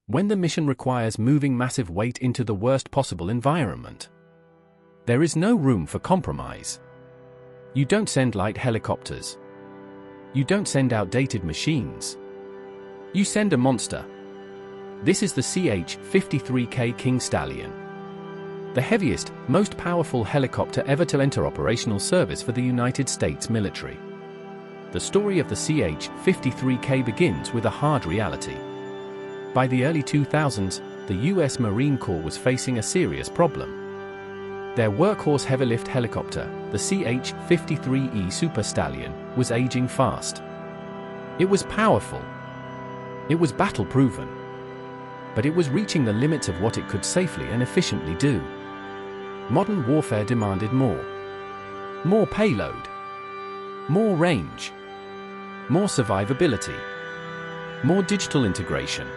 When the mission requires moving massive weight into the worst possible environment, there is no room for compromise. You don't send light helicopters. You don't send outdated machines. You send a monster. This is the CH-53K King Stallion, the heaviest, most powerful helicopter ever to enter operational service for the United States military. The story of the CH-53K begins with a hard reality. By the early 2000s, the US Marine Corps was facing a serious problem. Their workhorse heavy-lift helicopter, the CH-53E Super Stallion, was aging fast. It was powerful. It was battle-proven. But it was reaching the limits of what it could safely and efficiently do. Modern warfare demanded more. More payload. More range. More survivability. More digital integration.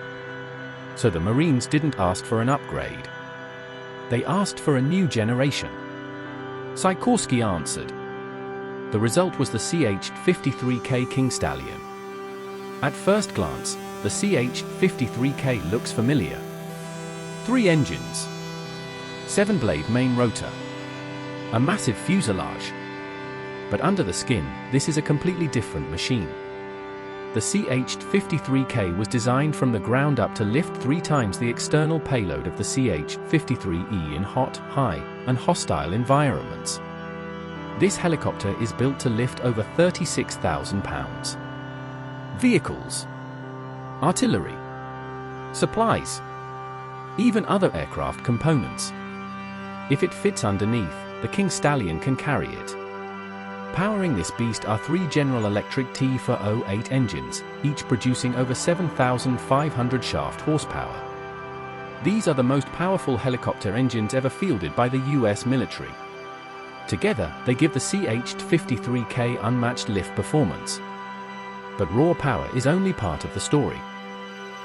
So the Marines didn't ask for an upgrade. They asked for a new generation. Sikorsky answered. The result was the CH-53K King Stallion. At first glance, the CH-53K looks familiar. 3 engines. 7-blade main rotor. A massive fuselage. But under the skin, this is a completely different machine. The CH-53K was designed from the ground up to lift 3 times the external payload of the CH-53E in hot, high, and hostile environments. This helicopter is built to lift over 36,000 pounds. Vehicles, artillery, supplies, even other aircraft components. If it fits underneath, the King Stallion can carry it. Powering this beast are 3 General Electric T408 engines, each producing over 7,500 shaft horsepower. These are the most powerful helicopter engines ever fielded by the US military. Together, they give the CH-53K unmatched lift performance. But raw power is only part of the story.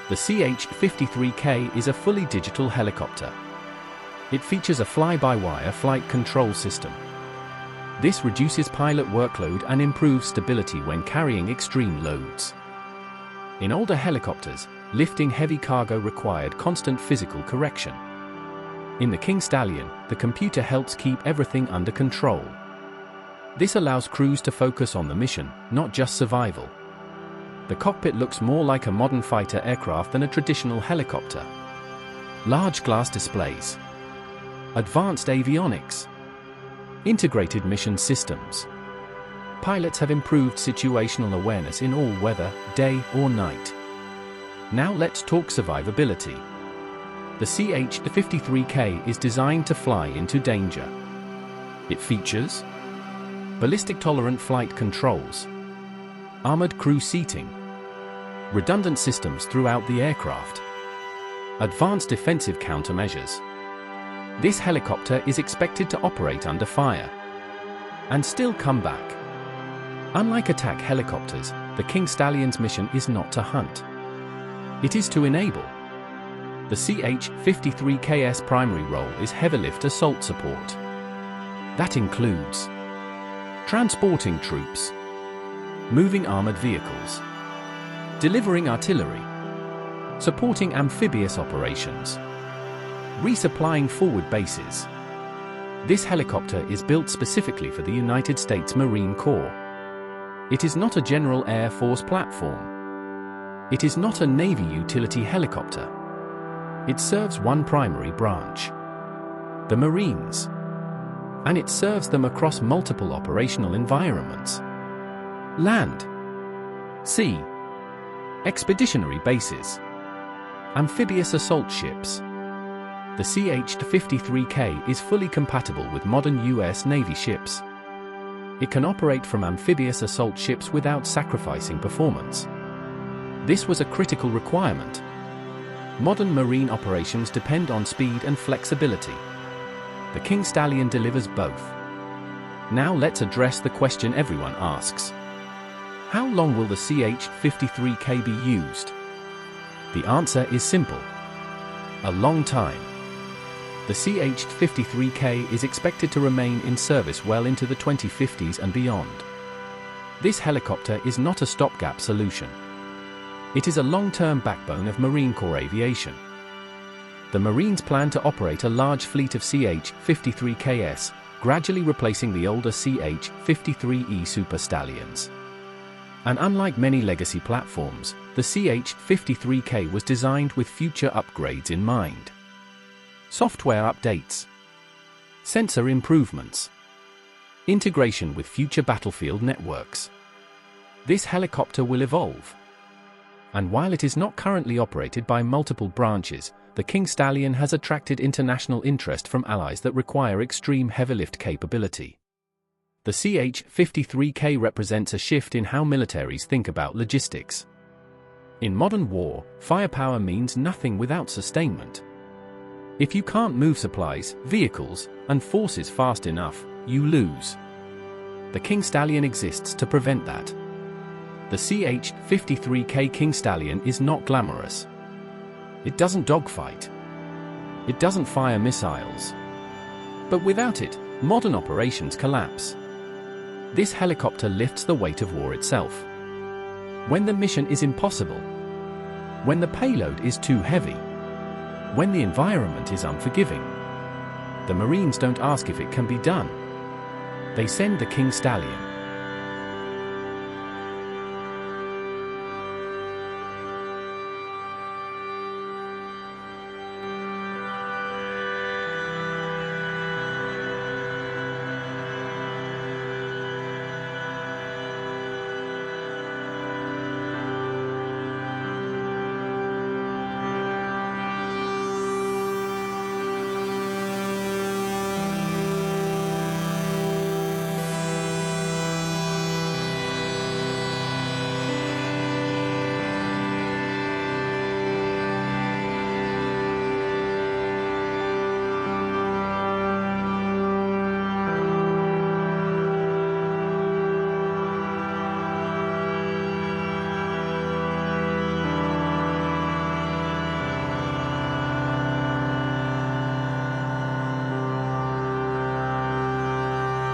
The CH-53K is a fully digital helicopter. It features a fly-by-wire flight control system. This reduces pilot workload and improves stability when carrying extreme loads. In older helicopters, lifting heavy cargo required constant physical correction. In the King Stallion, the computer helps keep everything under control. This allows crews to focus on the mission, not just survival. The cockpit looks more like a modern fighter aircraft than a traditional helicopter. Large glass displays. Advanced avionics. Integrated mission systems. Pilots have improved situational awareness in all weather, day or night. Now let's talk survivability. The CH-53K is designed to fly into danger. It features ballistic-tolerant flight controls, armored crew seating, redundant systems throughout the aircraft, advanced defensive countermeasures. This helicopter is expected to operate under fire and still come back. Unlike attack helicopters, the King Stallion's mission is not to hunt. It is to enable. The CH-53K's primary role is heavy lift assault support. That includes transporting troops, moving armored vehicles, delivering artillery, supporting amphibious operations, resupplying forward bases. This helicopter is built specifically for the United States Marine Corps. It is not a General Air Force platform. It is not a Navy utility helicopter. It serves one primary branch, the Marines. And it serves them across multiple operational environments: land, sea, expeditionary bases, amphibious assault ships. The CH-53K is fully compatible with modern US Navy ships. It can operate from amphibious assault ships without sacrificing performance. This was a critical requirement. Modern marine operations depend on speed and flexibility. The King Stallion delivers both. Now let's address the question everyone asks. How long will the CH-53K be used? The answer is simple: a long time. The CH-53K is expected to remain in service well into the 2050s and beyond. This helicopter is not a stopgap solution. It is a long-term backbone of Marine Corps aviation. The Marines plan to operate a large fleet of CH-53Ks, gradually replacing the older CH-53E Super Stallions. And unlike many legacy platforms, the CH-53K was designed with future upgrades in mind. Software updates, sensor improvements, integration with future battlefield networks. This helicopter will evolve. And while it is not currently operated by multiple branches, the King Stallion has attracted international interest from allies that require extreme heavy lift capability. The CH-53K represents a shift in how militaries think about logistics. In modern war, firepower means nothing without sustainment. If you can't move supplies, vehicles, and forces fast enough, you lose. The King Stallion exists to prevent that. The CH-53K King Stallion is not glamorous. It doesn't dogfight. It doesn't fire missiles. But without it, modern operations collapse. This helicopter lifts the weight of war itself. When the mission is impossible, when the payload is too heavy, when the environment is unforgiving, the Marines don't ask if it can be done. They send the King Stallion.